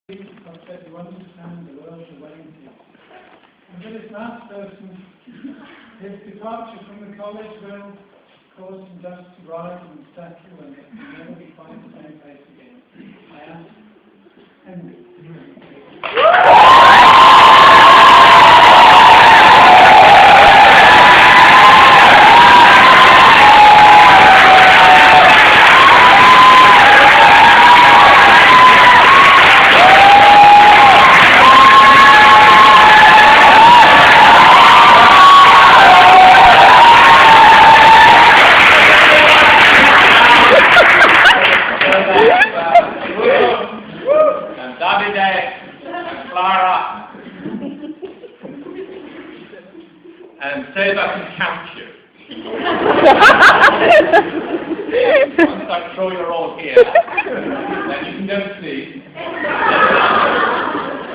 Concept you understand the world the way it is. And for this last person, his departure from the college will cause some dust to rise and settle, and it will never be quite the same place again. I ask Henry. Once I'm sure you're all here, then you can go to sleep,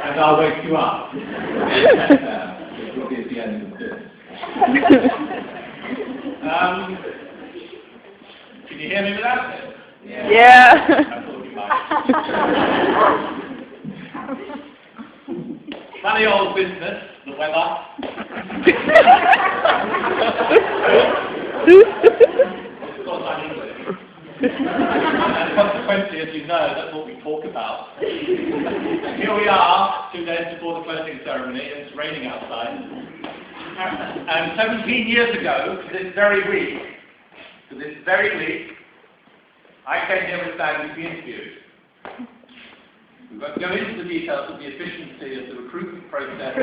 and I'll wake you up. It will be at the end of this. Can you hear me without it? Yeah. I thought you might. Funny old business, the weather. Of course, I'm English. And consequently, as you know, that's what we talk about. And here we are, 2 days before the closing ceremony, and it's raining outside. And 17 years ago, to this very week, I came here with Sandy to be interviewed. We won't go into the details of the efficiency of the recruitment process.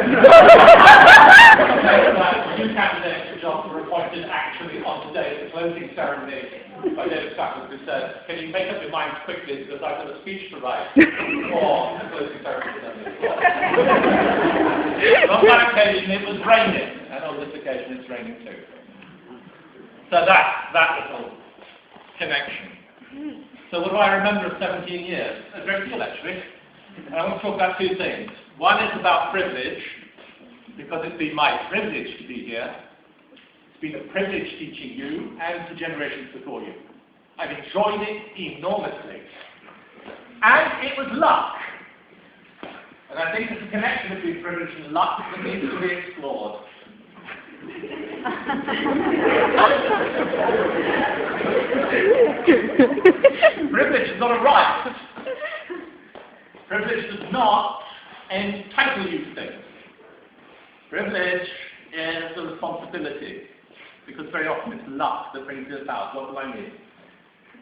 Two candidates for jobs were appointed actually on the day of the closing ceremony by David Stafford, who said, "Can you make up your minds quickly because I've got a speech to write for the closing ceremony." On that occasion it was raining, and on this occasion it's raining too. So that little connection. So what do I remember of 17 years? A great deal, actually. And I want to talk about two things. One is about privilege, because it's been my privilege to be here. It's been a privilege teaching you and the generations before you. I've enjoyed it enormously. And it was luck. And I think there's a connection between privilege and luck that needs to be explored. Privilege is not a right. Privilege does not entitle you to things. Privilege is a responsibility, because very often it's luck that brings it about. What do I mean?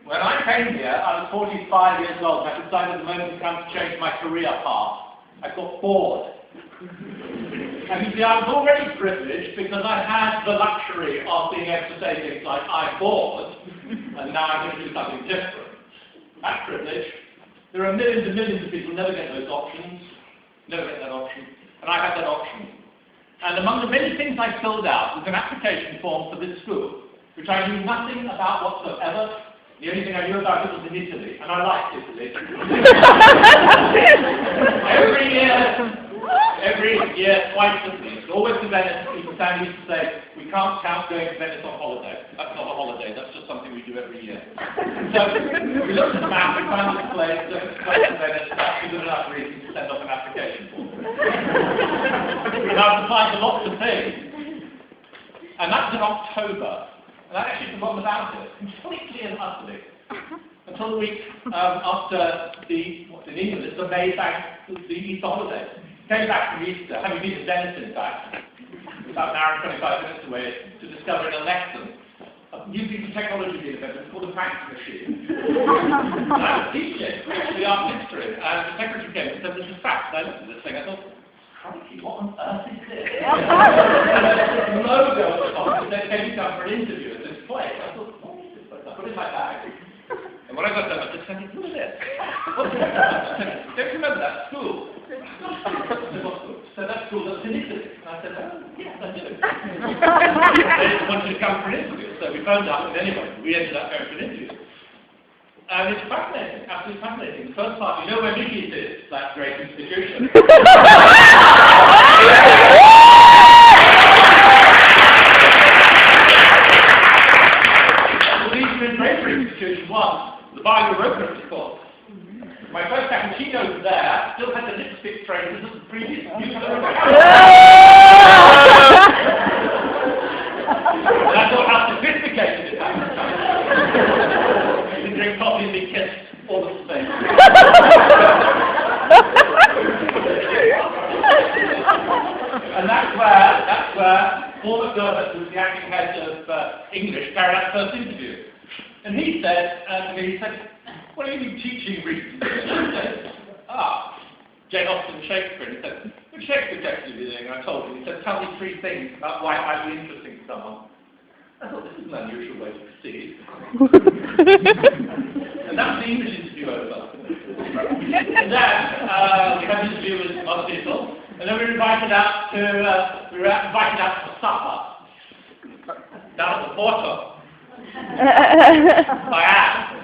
When I came here, I was 45 years old, and I decided the moment had come to change my career path. I got bored. And you see, I was already privileged because I had the luxury of being able to say things like, "I'm bored, and now I'm going to do something different." That's privilege. There are millions and millions of people who never get those options, never get that option, and I had that option. And among the many things I filled out was an application form for this school, which I knew nothing about whatsoever. The only thing I knew about it was in Italy, and I liked Italy. Every year, twice at least, always to Venice, people stand used to say, "We can't count going to Venice on holiday." That's not a holiday, that's just something we do every year. So we looked at the map, we found this place, it's close to Venice, that's a good enough reason to send off an application form. And I was applying for lots of things. And that was in October. And I actually forgotten about it, completely and utterly. Until the week after what's in England, it's the May Bank, the Easter holiday. Came back from Easter, having been to Venice in fact, about an hour and 25 minutes away, to discover in a lesson a new piece of technology being invented. It's called a fax machine. And I was teaching, actually art history, and the secretary came and said, "There's a fax." And I looked at this thing, I thought, "Crikey, what on earth is this?" And there's this logo at the top that said, "Can you come for an interview at this place?" I thought, "What is this place?" I put it in my bag. And when I got done, I just said, "Look at this. What's this?" Don't you remember that school? So that school that's in Italy. And I said, "Oh, yes, I do." They wanted to come for an interview, so we phoned up, and anyway, we ended up going for an interview. And it's fascinating, absolutely fascinating. The first part, you know where Mickey's is, that great institution. The Drapery Institution was the Bible Roper, of course. My first cappuccino was there, still had phrases as the previous user. And I thought how sophisticated it was. You drink coffee and be kissed all the same. And that's where Paul McDermott, who was the acting head of English, carried out the first interview. And he said to me, what have you been teaching recently? And I said, Jane Austen Shakespeare. And he said, what Shakespeare text are you doing? And I told him. He said, tell me 3 things about why it might be interesting to someone. I thought, this is an unusual way to proceed. And that's the English interview over. And then we had an interview with other people, and then we were invited out to supper down at the Porto. By Anne.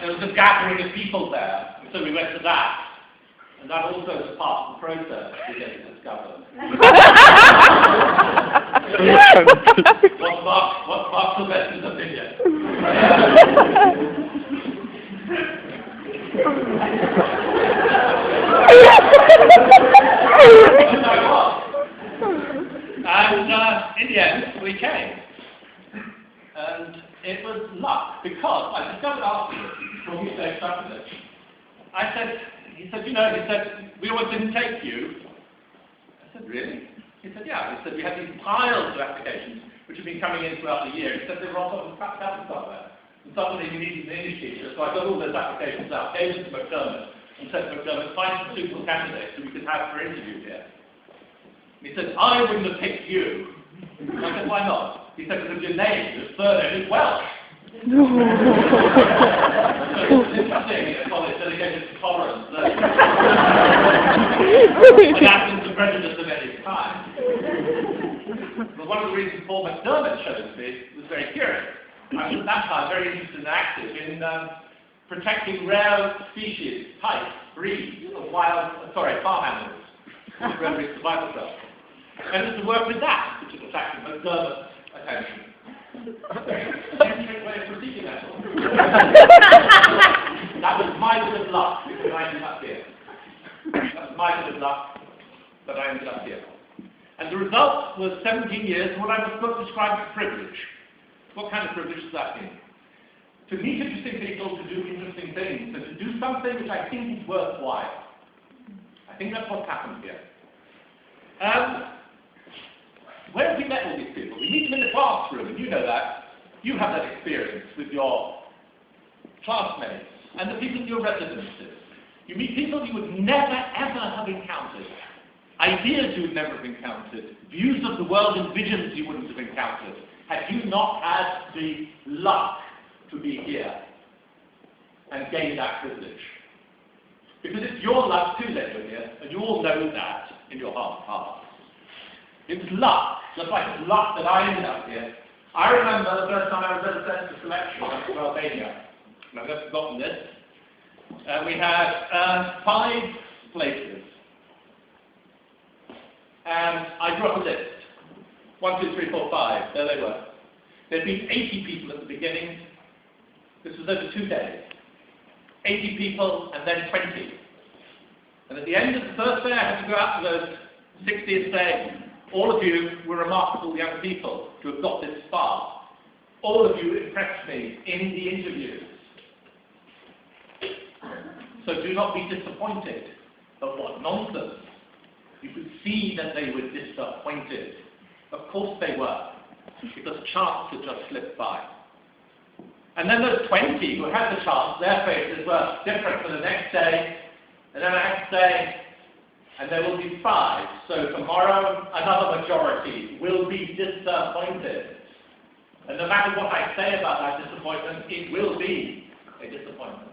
There was a gathering of people there, so we went to that. And that also was part of the process to get it discovered. What's Mark Sylvester's opinion? And in the end, we came. And it was luck, because I discovered afterwards, when we stayed stuck with it, he said, we always didn't take you. I said, really? He said, yeah. He said, we had these piles of applications which have been coming in throughout the year. He said, they were all sort of packed out somewhere. And suddenly we needed an English teacher, so I got all those applications out, gave them to McDermott, and said to McDermott, find some suitable candidates who we could have for interview here. And he said, I wouldn't have picked you. And I said, why not? He said, because your name, your surname is Welsh. So it's interesting in a college dedicated to tolerance, and absence of prejudice of any kind. But one of the reasons Paul McDermott chose me was very curious. I was at that time very interested and active in protecting rare species, types, breeds of farm animals, rare survival cells. And it was to work with that, which attracted McDermott's attention. Way of proceeding, that was my bit of luck because I ended up here. That was my bit of luck that I ended up here. And the result was 17 years of what I was going to describe as privilege. What kind of privilege does that mean? To meet interesting people, to do interesting things, and to do something which I think is worthwhile. I think that's what's happened here. Where have we met all these people? We meet them in the classroom, and you know that. You have that experience with your classmates and the people in your residences. You meet people you would never, ever have encountered. Ideas you would never have encountered. Views of the world and visions you wouldn't have encountered had you not had the luck to be here and gain that privilege. Because it's your luck too that you're here, and you all know that in your heart of hearts. It's luck, just like it's luck that I ended up here. I remember the first time I was ever sent to selection in Slovenia, and I've never forgotten this. We had 5 places, and I drew up a list. 1, 2, 3, 4, 5, there they were. There'd been 80 people at the beginning. This was over 2 days. 80 people, and then 20. And at the end of the first day, I had to go out to those 60 and say, all of you were remarkable young people to have got this far. All of you impressed me in the interviews. So do not be disappointed. But what nonsense. You could see that they were disappointed. Of course they were, because chance had just slipped by. And then those 20 who had the chance, their faces were different for the next day, and then the next day, and there will be 5. So tomorrow, another majority will be disappointed. And no matter what I say about that disappointment, it will be a disappointment.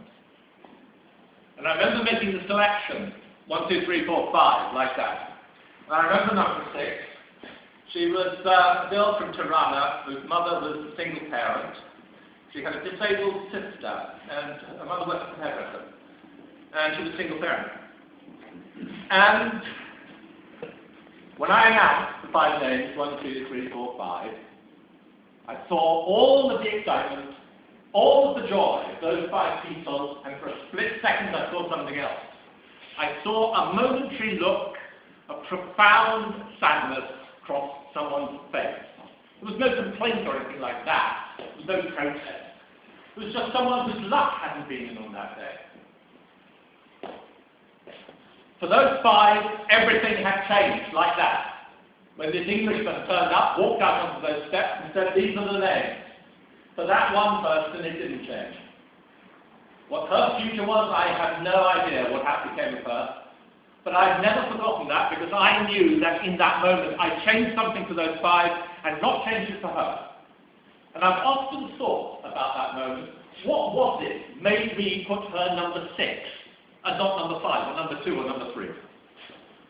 And I remember making the selection, 1, 2, 3, 4, 5, like that. And I remember number 6. She was a girl from Tirana, whose mother was a single parent. She had a disabled sister, and her mother worked as a hairdresser. And she was a single parent. And when I announced the 5 names, 1, 2, 3, 4, 5, I saw all of the excitement, all of the joy of those 5 people, and for a split second I saw something else. I saw a momentary look of profound sadness cross someone's face. There was no complaint or anything like that. There was no protest. It was just someone whose luck hadn't been in on that day. For those 5, everything had changed like that. When this Englishman turned up, walked out onto those steps and said, "These are the names." For that one person, it didn't change. What her future was, I have no idea what became of her. But I've never forgotten that, because I knew that in that moment I changed something for those 5 and not changed it for her. And I've often thought about that moment. What was it made me put her number 6 and not number 5 or number 2 or number 3?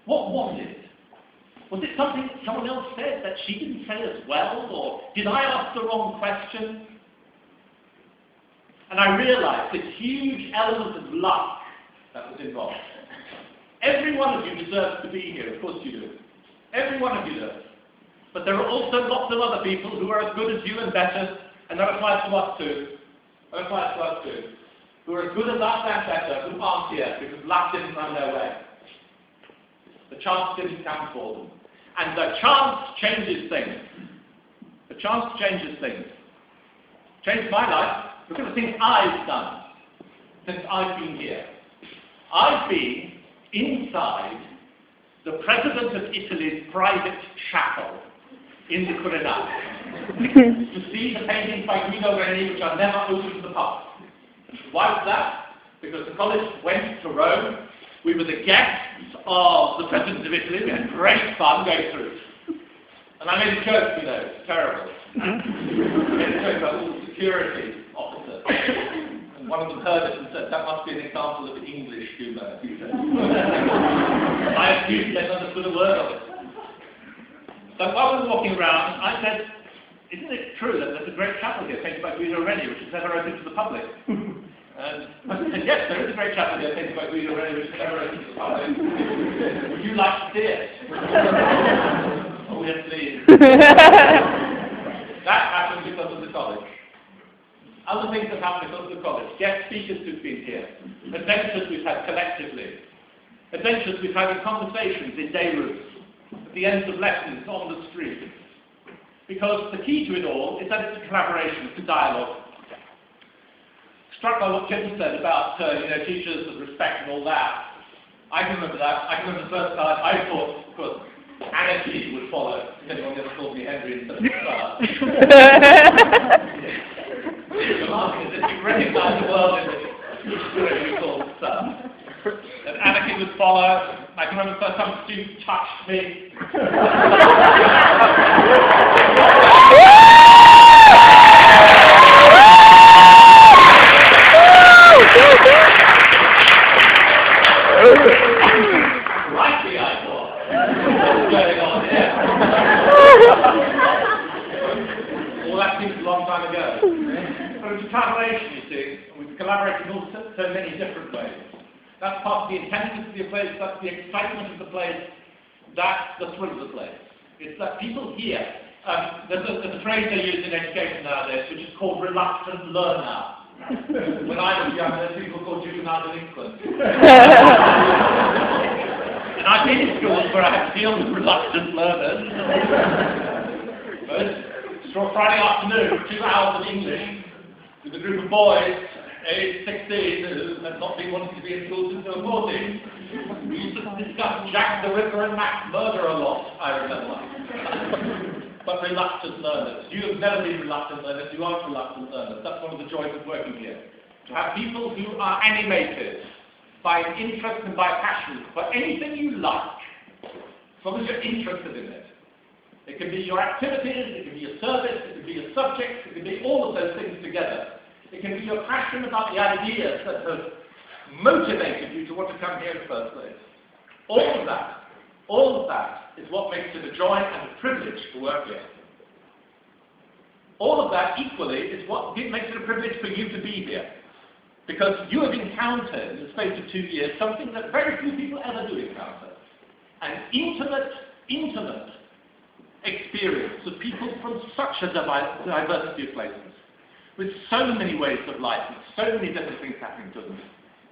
What was it? Was it something that someone else said that she didn't say as well? Or did I ask the wrong question? And I realized this huge element of luck that was involved. Every one of you deserves to be here, of course you do. Every one of you does. But there are also lots of other people who are as good as you and better, and that applies to us too. That applies to us too. Who are as good as us and better, who aren't here because luck didn't run their way. The chance didn't come for them. And the chance changes things. The chance changes things. Changed my life. Look at the things I've done since I've been here. I've been inside the President of Italy's private chapel in the Quirinale to see the paintings by Duino, which are never open to the public. Why was that? Because the college went to Rome. We were the guests of the President of Italy. We had great fun going through it. And I made a joke, it's terrible. I made a joke about all the security officers. And one of them heard it and said, "That must be an example of English humour." I assumed they'd understood a word of it. So while we were walking around, I said, "Isn't it true that there's a great chapel here painted by Guido Reni, which is never open to the public?" And I said, "Yes, there is a great chapel here painted by Guido Reni, which is never open to the public. Would you like to see it?" "Oh, yes, please." That happened because of the college. Other things have happened because of the college. Guest speakers who've been here. Adventures we've had collectively. Adventures we've had in conversations in day rooms. At the ends of lessons on the street. Because the key to it all is that it's a collaboration, it's a dialogue. Struck by what Tim said about teachers and respect and all that. I can remember that. I can remember the first time I thought, of course, anarchy would follow. Anyone ever called me Henry instead of the market is that you recognise the world in which we call sun. And anarchy would follow. I can remember the first time a student touched me. Rightly, I thought. What's going on here? Well, that seems a long time ago. But it was a collaboration, you see, and we've collaborated in all so many different ways. That's part of the intensity of the place, that's the excitement of the place, that's the thrill of the place. It's that people here, there's a phrase they use in education nowadays, which is called reluctant learner. When I was young, there's people called juvenile delinquents. And I've been in schools where I had to deal with reluctant learners. But Friday afternoon, 2 hours of English with a group of boys aged 16 who had not been wanting to be in school since they were 14. We used to discuss Jack the Ripper and Max Murder a lot, I remember. But reluctant learners. You have never been reluctant learners, you aren't reluctant learners. That's one of the joys of working here. To have people who are animated by interest and by passion for anything you like, as long as you're interested in it. It can be your activities, it can be your service, it can be your subjects, it can be all of those things together. It can be your passion about the ideas that have motivated you to want to come here in the first place. All of that is what makes it a joy and a privilege to work here. All of that equally is what makes it a privilege for you to be here. Because you have encountered, in the space of 2 years, something that very few people ever do encounter. An intimate experience of people from such a diversity of places, with so many ways of life, and so many different things happening to them.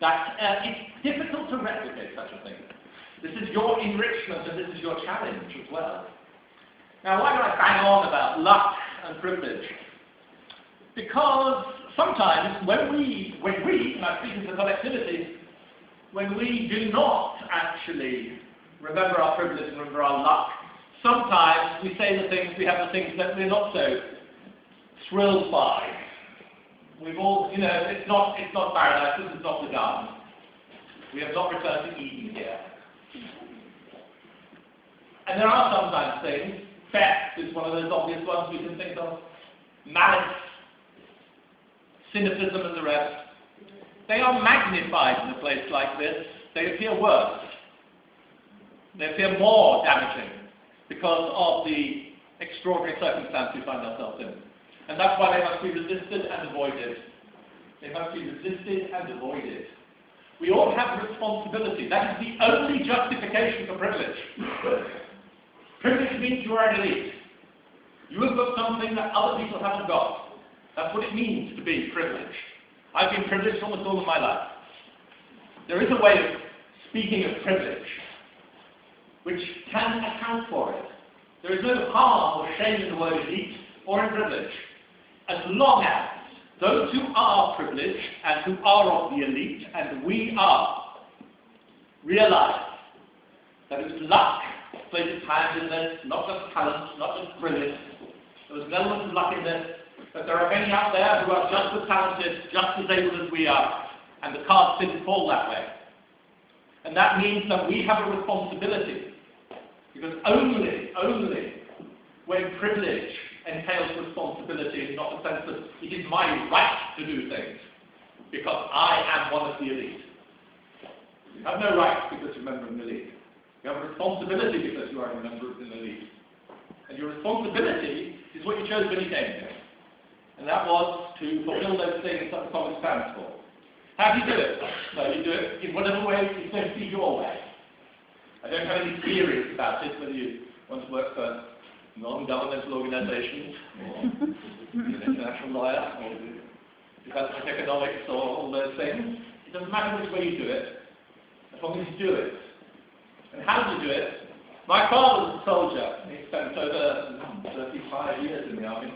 that it's difficult to replicate such a thing. This is your enrichment and this is your challenge as well. Now, why do I bang on about luck and privilege? Because sometimes when we, and I speak as a collectivity, when we do not actually remember our privilege and remember our luck, sometimes we say the things, we have the things that we're not so thrilled by. We've all, you know, it's not paradise, this is not the garden. We have not returned to Eden here. And there are sometimes things, theft is one of those obvious ones we can think of, malice, cynicism and the rest. They are magnified in a place like this. They appear worse. They appear more damaging because of the extraordinary circumstance we find ourselves in. And that's why they must be resisted and avoided. They must be resisted and avoided. We all have responsibility. That is the only justification for privilege. Privilege means you are an elite. You have got something that other people haven't got. That's what it means to be privileged. I've been privileged almost all of my life. There is a way of speaking of privilege which can account for it. There is no harm or shame in the word elite or in privilege, as long as those who are privileged and who are of the elite, and we are, realize that it's luck plays its hand in this, not just talent, not just brilliance. There is an element of luck in this, that there are many out there who are just as talented, just as able as we are, and the cards didn't fall that way. And that means that we have a responsibility, because only when privilege entails responsibility, and not the sense that it is my right to do things, because I am one of the elite. You have no right because you're a member of the elite. You have a responsibility because you are a member of the elite. And your responsibility is what you chose when you came here. And that was to fulfill those things that the college stands for. How do you do it? So you do it in whatever way is going to be your way. I don't have any theories about it, whether you want to work for non-governmental organizations, or be an international lawyer, or development economics, or all those things. It doesn't matter which way you do it, as long as you do it. And how do you do it? My father was a soldier. He spent over 35 years in the army.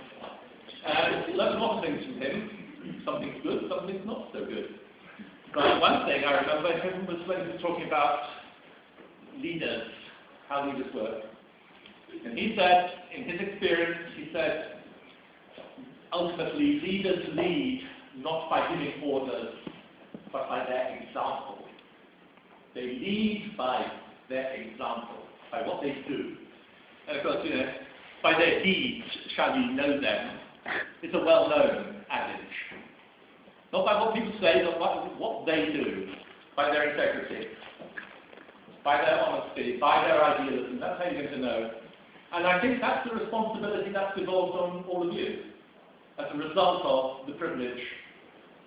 And learned a lot of things from him. Something's good, something's not so good. But one thing I remember him was when he was talking about leaders, how leaders work. And he said, in his experience, he said, ultimately, leaders lead not by giving orders, but by their example. They lead by their example, by what they do. And of course, you know, by their deeds shall ye know them. It's a well-known adage. Not by what people say, but what they do, by their integrity, by their honesty, by their idealism. That's how you're going to know. And I think that's the responsibility that's devolved on all of you, as a result of the privilege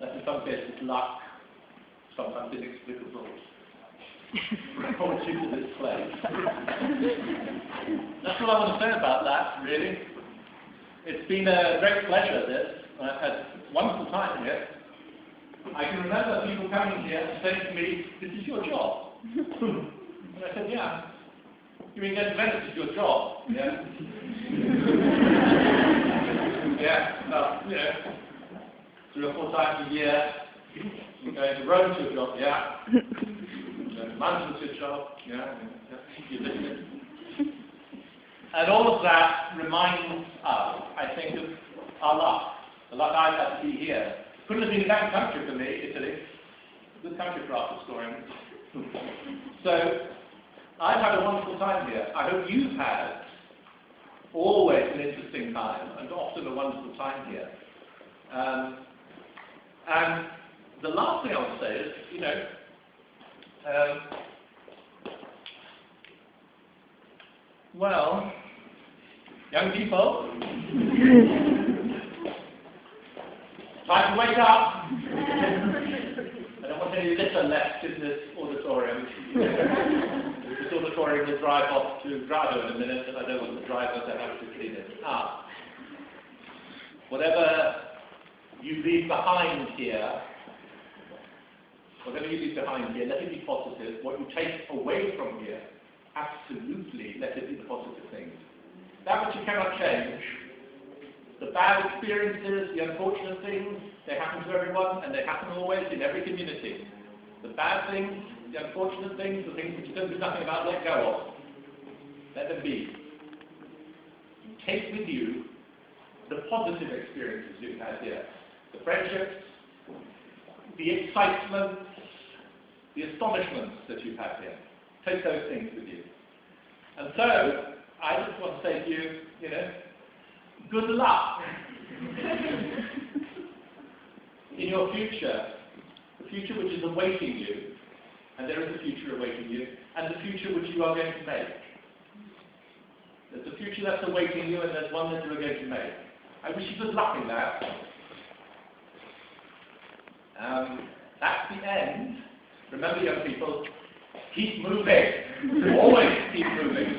that in some cases luck, sometimes inexplicable, brought you to this place. That's what I want to say about that, really. It's been a great pleasure, this. I've had a wonderful time here. I can remember people coming here and saying to me, this is your job. And I said, yeah. You mean going to Venice is your job? Yeah. Yeah, well, you know, 3 or 4 times a year. You're going to Rome to your job, yeah. You're going to London to your job, yeah. You're listening. And all of that reminds us, I think, of our luck. The luck I've had to be here. Couldn't have been a bad country for me, Italy. Good country for art historians. So, I've had a wonderful time here. I hope you've had always an interesting time, and often a wonderful time here. And the last thing I want to say is, you know, well, young people, time to wake up. I don't want any litter left in this auditorium. This auditorium will drive off to Grado in a minute, and I don't want the driver to have to clean it up. Whatever you leave behind here, whatever you leave behind here, let it be positive. What you take away from here, absolutely let it be the positive things. That which you cannot change, the bad experiences, the unfortunate things, they happen to everyone, and they happen always in every community. The bad things, the unfortunate things, the things which you don't do nothing about, let go of. Let them be. Take with you the positive experiences you've had here. The friendships, the excitement, the astonishments that you've had here. Take those things with you. And so, I just want to say to you, good luck in your future, the future which is awaiting you, and there is a future awaiting you, and the future which you are going to make. There's a future that's awaiting you, and there's one that you are going to make. I wish you good luck in that. That's the end. Remember, young people, keep moving. Always keep moving.